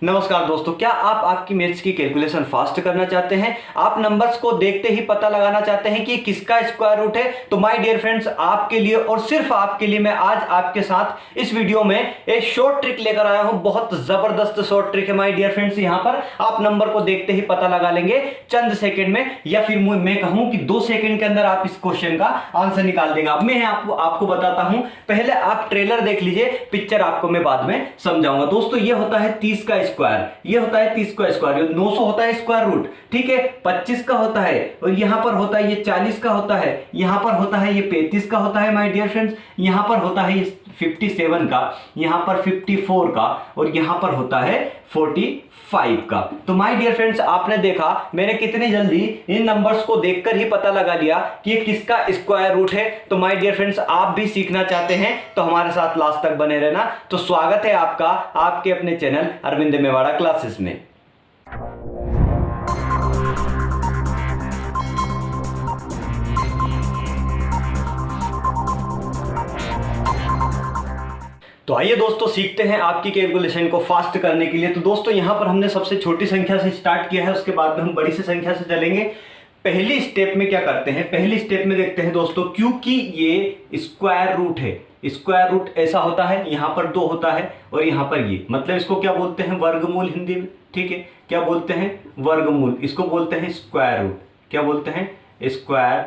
नमस्कार दोस्तों, क्या आप आपकी मैथ्स की कैलकुलेशन फास्ट करना चाहते हैं? आप नंबर्स को देखते ही पता लगाना चाहते हैं कि किसका स्क्वायर रूट है? तो माय डियर फ्रेंड्स, आपके लिए और सिर्फ आपके लिए मैं आज आपके साथ इस वीडियो में एक शॉर्ट ट्रिक लेकर आया हूं। बहुत जबरदस्त शॉर्ट ट्रिक है माय डियर फ्रेंड्स। यहां पर आप नंबर को देखते ही पता लगा लेंगे चंद सेकंड में, या फिर मैं कहूं कि 2 सेकंड के अंदर आप इस क्वेश्चन का आंसर निकाल देंगे। अब मैं आपको बताता हूं, पहले आप ट्रेलर देख लीजिए, पिक्चर आपको मैं बाद में समझाऊंगा। दोस्तों ये होता है 30 का स्क्वायर, ये होता है 30 का स्क्वायर, 900 होता है स्क्वायर रूट, ठीक है। 25 का होता है, और यहां पर होता है ये 40 का होता है, यहां पर होता है ये 35 का होता है माय डियर फ्रेंड्स, यहां पर होता है ये 57 का, यहां पर 54 का, और यहां पर होता है 45 का। तो माय डियर फ्रेंड्स, आपने देखा मैंने कितनी जल्दी इन नंबर्स को देखकर ही पता लगा लिया कि ये किसका स्क्वायर रूट है। तो माय डियर फ्रेंड्स, आप भी सीखना चाहते हैं तो हमारे साथ लास्ट तक बने रहना। तो स्वागत है आपका आपके अपने चैनल अरविंद मेवाड़ा क्लासेस में। तो आइए दोस्तों, सीखते हैं आपकी कैलकुलेशन को फास्ट करने के लिए। तो दोस्तों यहां पर हमने सबसे छोटी संख्या से स्टार्ट किया है, उसके बाद में हम बड़ी सी संख्या से चलेंगे। पहली स्टेप में क्या करते हैं, पहली स्टेप में देखते हैं दोस्तों, क्योंकि ये स्क्वायर रूट है, स्क्वायर रूट ऐसा होता है, यहां पर 2 होता है और यहां पर ये, मतलब इसको क्या बोलते हैं, वर्गमूल हिंदी में, ठीक है। क्या बोलते हैं, वर्गमूल, इसको बोलते हैं स्क्वायर रूट। क्या बोलते हैं, स्क्वायर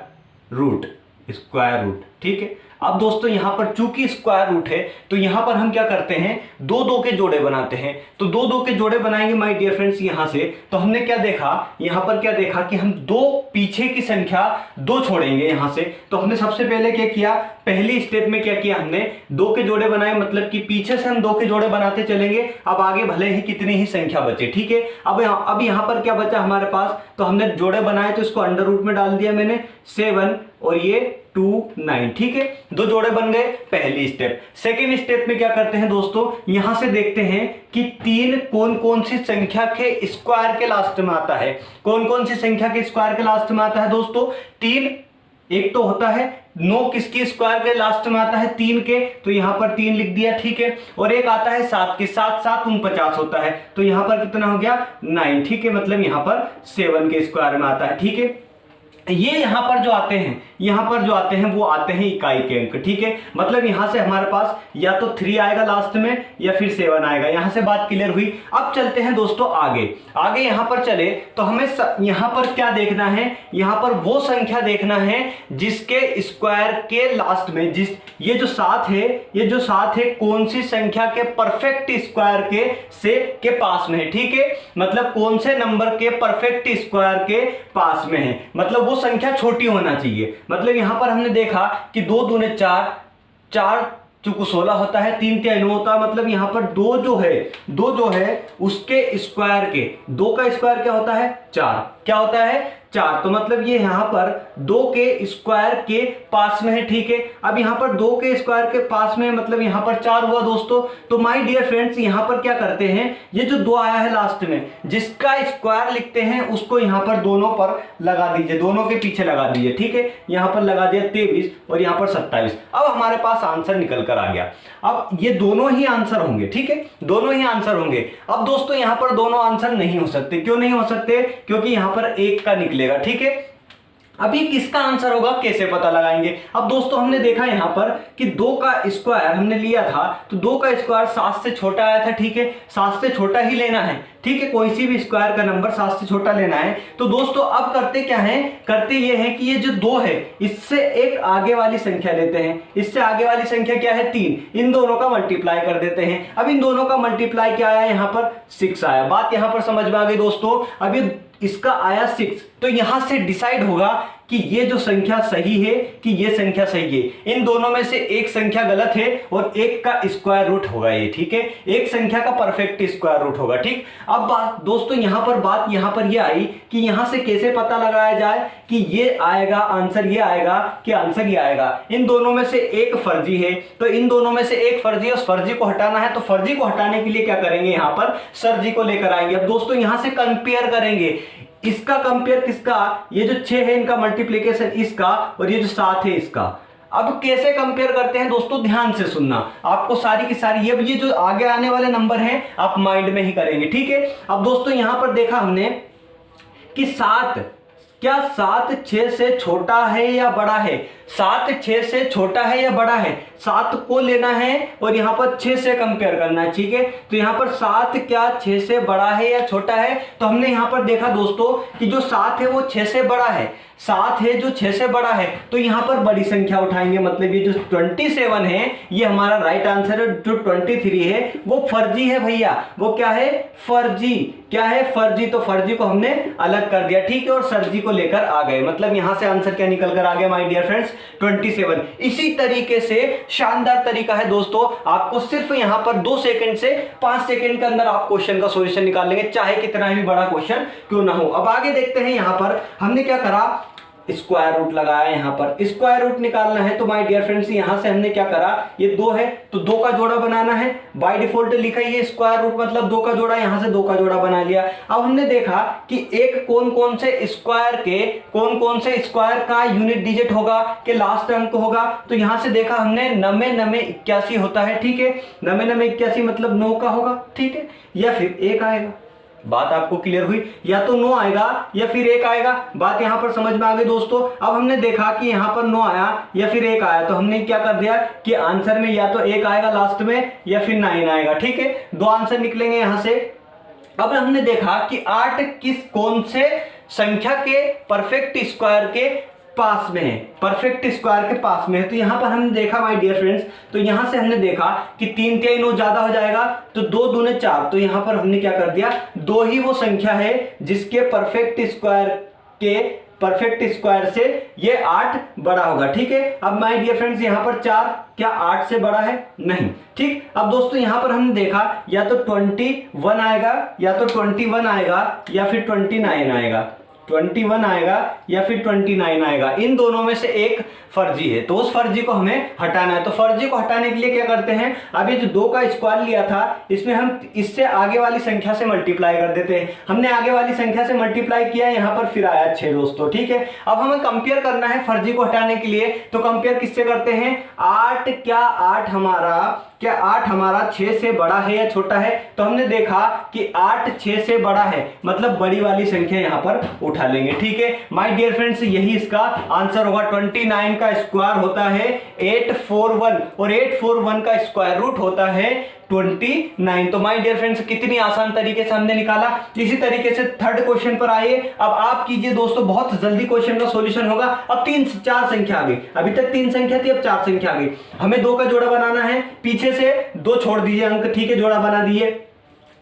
रूट, स्क्वायर रूट, ठीक है। अब दोस्तों यहां पर चूंकि स्क्वायर रूट है, तो यहां पर हम क्या करते हैं, 2 के जोड़े बनाते हैं। तो 2 के जोड़े बनाएंगे माय डियर फ्रेंड्स यहां से। तो हमने क्या देखा, यहां पर क्या देखा कि हम 2 पीछे की संख्या 2 छोड़ेंगे यहां से। तो हमने सबसे पहले क्या किया, पहली स्टेप में क्या किया, हमने 2 के जोड़े बनाए, मतलब कि पीछे से हम 2 के जोड़े बनाते चलेंगे। अब आगे भले ही कितनी ही संख्या बचे, ठीक है। अब यहां पर क्या बचा हमारे पास, तो हमने जोड़े बनाए तो इसको अंडर रूट में डाल दिया मैंने, 7 और ये 2 9, ठीक है। 2 जोड़े बन गए, पहली स्टेप। सेकेंड स्टेप में क्या करते हैं दोस्तों, यहां से देखते हैं कि 3 कौन कौन सी संख्या के स्क्वायर के लास्ट में आता है। कौन कौन सी संख्या के स्क्वायर के लास्ट में आता है दोस्तों, 3। एक तो होता है 9 किसके स्क्वायर के लास्ट में आता है, 3 के, तो यहां पर 3 लिख दिया, ठीक है। और एक आता है 7 के, 7 7 49 होता है, तो यहां पर कितना हो गया, 9, ठीक है। मतलब यहां पर 7 के स्क्वायर में आता है, ठीक है। ये यहां पर जो आते हैं, यहां पर जो आते हैं वो आते हैं इकाई के अंक, ठीक है। मतलब यहां से हमारे पास या तो 3 आएगा लास्ट में, या फिर 7 आएगा। यहां से बात क्लियर हुई। अब चलते हैं दोस्तों आगे। आगे यहां पर चले तो हमें यहां पर क्या देखना है, यहां पर वो संख्या देखना है जिसके स्क्वायर के लास्ट में, ये जो 7 है, ये जो 7 है कौन सी संख्या के परफेक्ट स्क्वायर के पास में है, ठीक है। मतलब कौन से नंबर के परफेक्ट स्क्वायर के पास में है, मतलब वो संख्या छोटी होना चाहिए। मतलब यहां पर हमने देखा कि 2 दूने 4, 4 चूंकि 16 होता है, 3 तिहाई 9 होता है। मतलब यहां पर 2 जो है उसके स्क्वायर के, 2 का स्क्वायर क्या होता है, 4। क्या होता है, 4। तो मतलब ये यहां पर 2 के स्क्वायर के पास में है, ठीक है। अब यहां पर 2 के स्क्वायर के पास में, मतलब यहां पर 4 हुआ दोस्तों। तो माय डियर फ्रेंड्स, यहां पर क्या करते हैं, ये जो 2 आया है लास्ट में, जिसका स्क्वायर लिखते हैं उसको यहां पर दोनों पर लगा दीजिए, दोनों के पीछे लगा दीजिए, ठीक है। यहां पर लगा दिया 23 और यहां पर 27। अब हमारे पास आंसर निकल कर आ गया। अब ये दोनों ही आंसर होंगे, ठीक है, दोनों ही आंसर होंगे। अब दोस्तों यहां पर दोनों आंसर नहीं हो सकते। क्यों नहीं हो सकते, क्योंकि यहां पर 1 का निकलेगा, ठीक है। अभी किसका आंसर होगा, कैसे पता लगाएंगे। अब दोस्तों हमने देखा यहां पर कि 2 का स्क्वायर हमने लिया था, तो 2 का स्क्वायर 7 से छोटा आया था, ठीक है। 7 से छोटा ही लेना है, ठीक है। कोई सी भी स्क्वायर का नंबर 7 से छोटा लेना है। तो दोस्तों अब करते क्या है, करते ये है कि ये जो 2 है इससे एक आगे वाली संख्या लेते हैं। इससे आगे वाली संख्या क्या है, 3। इन दोनों का मल्टीप्लाई कर देते हैं। अब इन दोनों का मल्टीप्लाई क्या आया, यहां पर 6 आया। बात यहां पर समझ में आ गई दोस्तों। अब इसका आया 6, तो यहां से डिसाइड होगा कि ये जो संख्या सही है कि ये संख्या सही है। इन दोनों में से एक संख्या गलत है और एक का स्क्वायर रूट होगा ये, ठीक है। एक संख्या का परफेक्ट स्क्वायर रूट होगा, ठीक। अब बात दोस्तों बात यहां पर ये आई कि यहां से कैसे पता लगाया जाए कि ये आएगा आंसर, ये आएगा कि आंसर ये आएगा। इन दोनों में से एक फर्जी है, तो इन दोनों में से एक फर्जी है, उस फर्जी को हटाना है। तो फर्जी को हटाने के लिए क्या करेंगे, यहां पर सरजी को लेकर आएंगे। अब दोस्तों यहां से कंपेयर करेंगे, इसका कंपेयर किसका, ये जो 6 है इनका मल्टीप्लीकेशन इसका, और ये जो 7 है इसका। अब कैसे कंपेयर करते हैं दोस्तों, ध्यान से सुनना, आपको सारी की सारी ये जो आगे आने वाले नंबर हैं आप माइंड में ही करेंगे, ठीक है। अब दोस्तों यहां पर देखा हमने कि 7, क्या 7 6 से छोटा है या बड़ा है? 7 6 से छोटा है या बड़ा है? 7 को लेना है और यहाँ पर 6 से कंपेयर करना है, ठीक है। तो यहाँ पर 7 क्या 6 से बड़ा है या छोटा है? तो हमने यहाँ पर देखा दोस्तों कि जो 7 है वो 6 से बड़ा है, 7 है जो 6 से बड़ा है, तो यहाँ पर बड़ी संख्या उठाएंगे, मतलब ये जो 27 है ये हमारा राइट आंसर है। जो 23 है वो फर्जी है भैया, वो क्या है? फर्जी। क्या है? फर्जी। तो फर्जी को हमने अलग कर दिया, ठीक है, और सरजी को लेकर आ गए, मतलब यहां से आंसर क्या निकल कर आ गया माय डियर फ्रेंड्स? 27। इसी तरीके से शानदार तरीका है दोस्तों, आपको सिर्फ यहां पर 2 सेकंड से 5 सेकंड के अंदर आप क्वेश्चन का सॉल्यूशन निकाल लेंगे, चाहे कितना भी बड़ा क्वेश्चन क्यों ना हो। अब आगे देखते हैं, यहां पर हमने क्या करा, स्क्वायर रूट लगाया, यहां पर स्क्वायर रूट निकालना है। तो माय डियर फ्रेंड्स यहां से हमने क्या करा, ये 2 है तो 2 का जोड़ा बनाना है, बाय डिफॉल्ट लिखा ये स्क्वायर रूट मतलब 2 का जोड़ा, यहां से 2 का जोड़ा बना लिया। अब हमने देखा कि कौन कौन से स्क्वायर का यूनिट डिजिट होगा, के लास्ट अंक होगा। तो यहां से देखा हमने 9 9 81 होता है, ठीक है, 9 9 81 मतलब 9 का होगा, ठीक है, या फिर 1 आएगा। बात आपको क्लियर हुई? या तो 9 आएगा या फिर 1 आएगा, बात यहां पर समझ में आ गई दोस्तों। अब हमने देखा कि यहां पर 9 आया या फिर 1 आया, तो हमने क्या कर दिया कि आंसर में या तो 1 आएगा लास्ट में या फिर 9 आएगा, ठीक है, 2 आंसर निकलेंगे यहां से। अब हमने देखा कि 8 कौन से संख्या के परफेक्ट स्क्वायर के पास में है, परफेक्ट स्क्वायर के पास में है। तो यहां पर हमने देखा माय डियर फ्रेंड्स, तो यहां से हमने देखा कि 3 3 9 ज्यादा हो जाएगा, तो 2 दूने 4, तो यहां पर हमने क्या कर दिया, 2 ही वो संख्या है जिसके परफेक्ट स्क्वायर से ये 8 बड़ा होगा, ठीक है। अब माय डियर फ्रेंड्स यहां पर 4 क्या 8 से बड़ा है? नहीं, ठीक। अब दोस्तों यहां पर हमने देखा या तो 21 आएगा या तो 21 आएगा या फिर 29 आएगा, 21 आएगा या फिर 29 आएगा, इन दोनों में से एक फर्जी है, तो उस फर्जी को हमें हटाना है। तो फर्जी को हटाने के लिए क्या करते हैं, अभी जो 2 का स्क्वायर लिया था इसमें हम इससे आगे वाली संख्या से मल्टीप्लाई कर देते हैं। हमने आगे वाली संख्या से मल्टीप्लाई किया, यहां पर फिर आया 6 दोस्तों, ठीक है। अब हमें कंपेयर करना है फर्जी को हटाने के लिए, तो कंपेयर किससे करते हैं, 8 क्या 8 हमारा 6 से बड़ा है या छोटा है? तो हमने देखा कि 8 6 से बड़ा है, मतलब बड़ी वाली संख्या यहां पर उठा लेंगे, ठीक है। माय डियर फ्रेंड्स यही इसका आंसर होगा। 29 का स्क्वायर होता है 841 और 841 का स्क्वायर रूट होता है 29। तो माय डियर फ्रेंड्स कितनी आसान तरीके से हमने निकाला। इसी तरीके से थर्ड क्वेश्चन पर आइए, अब आप कीजिए दोस्तों, बहुत जल्दी क्वेश्चन का सॉल्यूशन होगा। अब 4 संख्या आ गई, अभी तक 3 संख्या थी, अब 4 संख्या आ गई। हमें 2 का जोड़ा बनाना है, पीछे से 2 छोड़ दीजिए अंक, ठीक है, जोड़ा बना दिए।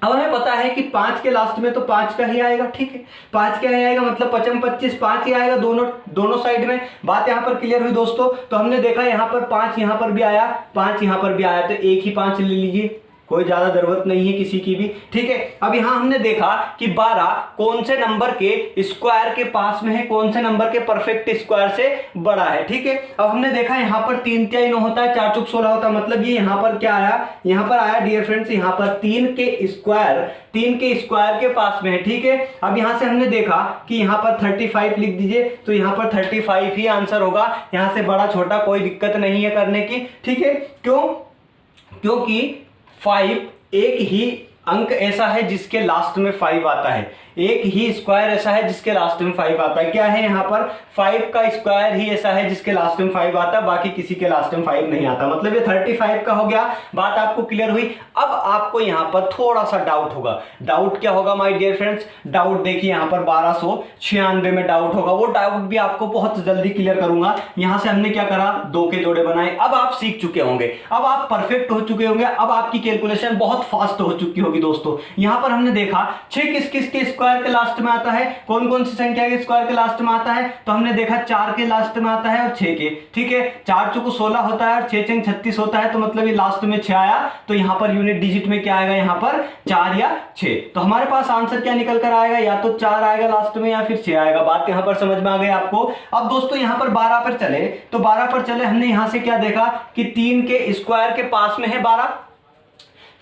अब हमें पता है कि 5 के लास्ट में तो 5 का ही आएगा, ठीक है, 5 का ही आएगा, मतलब 55 25 5 ही आएगा दोनों साइड में। बात यहां पर क्लियर हुई दोस्तों। तो हमने देखा यहां पर 5 यहां पर भी आया, 5 यहां पर भी आया, तो एक ही 5 ले लीजिए, कोई ज्यादा जरूरत नहीं है किसी की भी, ठीक है। अब यहां हमने देखा कि 12 कौन से नंबर के स्क्वायर के पास में है, कौन से नंबर के परफेक्ट स्क्वायर से बड़ा है, ठीक है। अब हमने देखा यहां पर 3 3 9 होता है, 4 4 16 होता है, मतलब ये यहां पर क्या आया, यहां पर आया डियर फ्रेंड्स, यहां पर 3 के स्क्वायर के पास में है, ठीक है। अब यहां से हमने देखा कि यहां पर 35 लिख दीजिए, तो यहां पर 35 ही आंसर होगा, यहां से बड़ा छोटा कोई दिक्कत नहीं है करने की, ठीक है। क्योंकि 5 एक ही अंक ऐसा है जिसके लास्ट में 5 आता है, एक ही स्क्वायर ऐसा है जिसके लास्ट में 5 आता है। क्या है यहाँ पर, 5 का स्क्वायर ही ऐसा है जिसके लास्ट में 5 आता है, बाकी किसी के लास्ट में 5 नहीं आता, मतलब ये 35 का हो गया। बात आपको क्लियर हुई। अब आपको यहाँ पर थोड़ा सा डाउट होगा, डाउट क्या होगा माय डियर फ्रेंड्स, डाउट देखिए यहाँ पर 1296 में डाउट होगा, वो डाउट भी आपको बहुत जल्दी क्लियर करूंगा। यहाँ से हमने क्या करा, 2 के जोड़े बनाए। अब आप सीख चुके होंगे, अब आप परफेक्ट हो चुके होंगे, अब आपकी कैलकुलेशन बहुत फास्ट हो चुकी होगी दोस्तों। यहाँ पर हमने देखा 6 किस के स्क्वायर के लास्ट में आता है, कौन कौन सी संख्या के स्क्वायर के लास्ट में आता है, तो हमने देखा 4 के लास्ट में आता है और 6 के, ठीक है। 4 चौको 16 होता है और 6 चंग 36 होता है, तो मतलब ये लास्ट में 6 आया, तो यहाँ पर यूनिट डिजिट में क्या आएगा, यहाँ पर 4 या 6। तो हमारे पास आंसर क्या निकल कर आएगा, या तो 4 आएगा लास्ट में या फिर 6 आएगा। बात यहाँ पर समझ में आ गई आपको। अब दोस्तों यहाँ पर 12 पर चले, तो 12 पर चले, हमने यहाँ से क्या देखा कि 3 के स्क्वायर के पास में है 12,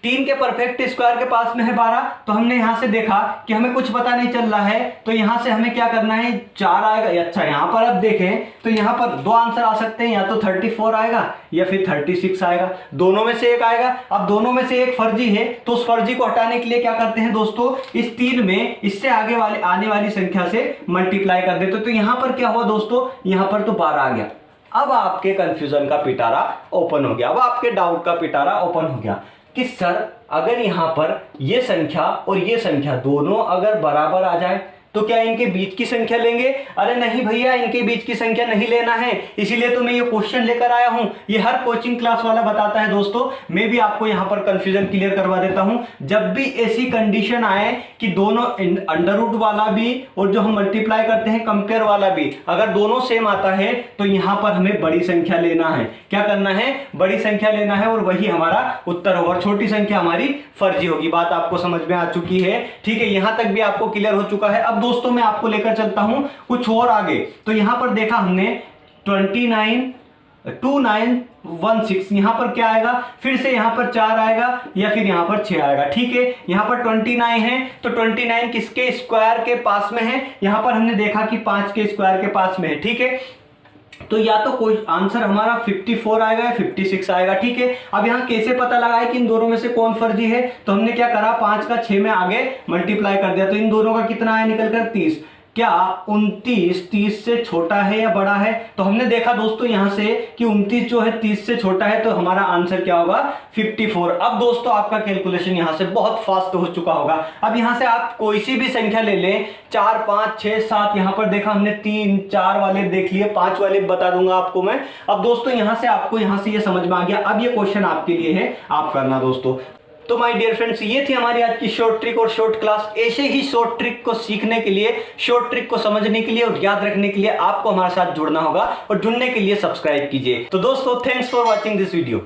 3 के परफेक्ट स्क्वायर के पास में है 12, तो हमने यहां से देखा कि हमें कुछ पता नहीं चल रहा है, तो यहां से हमें क्या करना है, 4 आएगा। अच्छा यहां पर अब देखें तो यहां पर 2 आंसर आ सकते हैं, या तो 34 आएगा या फिर 36 आएगा, दोनों में से एक आएगा। अब दोनों में से एक फर्जी है, तो उस फर्जी को हटाने के लिए क्या करते हैं दोस्तों, इस 3 में इससे आगे वाले आने वाली संख्या से मल्टीप्लाई कर देते। तो यहां पर क्या हुआ दोस्तों, यहां पर तो 12 आ गया। अब आपके कंफ्यूजन का पिटारा ओपन हो गया, अब आपके डाउट का पिटारा ओपन हो गया कि सर अगर यहां पर ये संख्या और ये संख्या दोनों अगर बराबर आ जाए तो क्या इनके बीच की संख्या लेंगे? अरे नहीं भैया, इनके बीच की संख्या नहीं लेना है, इसीलिए तो मैं ये क्वेश्चन लेकर आया हूं। ये हर कोचिंग क्लास वाला बताता है दोस्तों, मैं भी आपको यहां पर कंफ्यूजन क्लियर करवा देता हूं। जब भी ऐसी कंडीशन आए कि दोनों अंडर रूट वाला भी और जो हम मल्टीप्लाई करते हैं कंपेयर वाला भी अगर दोनों सेम आता है, तो यहां पर हमें बड़ी संख्या लेना है। क्या करना है, बड़ी संख्या लेना है, और वही हमारा उत्तर होगा, छोटी संख्या हमारी फर्जी होगी। बात आपको समझ में आ चुकी है? ठीक है, यहां तक भी आपको क्लियर हो चुका है। अब दोस्तों मैं आपको लेकर चलता हूं कुछ और आगे। तो यहां पर देखा हमने 2916, यहां पर क्या आएगा, फिर से यहां पर 4 आएगा या फिर यहां पर 6 आएगा। ठीक है, यहां पर 29 है, तो 29 किसके स्क्वायर के पास में है, यहां पर हमने देखा कि 5 के स्क्वायर के पास में है। ठीक है, तो या तो कोई आंसर हमारा 54 आएगा या 56 आएगा। ठीक है, अब यहां कैसे पता लगाए कि इन दोनों में से कौन फर्जी है, तो हमने क्या करा, 5 का 6 में आगे मल्टीप्लाई कर दिया, तो इन दोनों का कितना आया निकलकर 30। क्या 29 30 से छोटा है या बड़ा है? तो हमने देखा दोस्तों यहां से कि 29 जो है 30 से छोटा है, तो हमारा आंसर क्या होगा, 54। अब दोस्तों आपका कैलकुलेशन यहां से बहुत फास्ट हो चुका होगा। अब यहां से आप कोई सी भी संख्या ले लें, 4 5 6 7, यहां पर देखा हमने 3 4 वाले देख लिए, 5 वाले बता दूंगा आपको मैं। अब दोस्तों यहां से आपको यहां से ये समझ में आ गया। अब ये क्वेश्चन आपके लिए है, आप करना दोस्तों। तो माय डियर फ्रेंड्स, ये थी हमारी आज की शॉर्ट ट्रिक और शॉर्ट क्लास। ऐसे ही शॉर्ट ट्रिक को सीखने के लिए, शॉर्ट ट्रिक को समझने के लिए और याद रखने के लिए आपको हमारे साथ जुड़ना होगा, और जुड़ने के लिए सब्सक्राइब कीजिए। तो दोस्तों thanks for watching this video.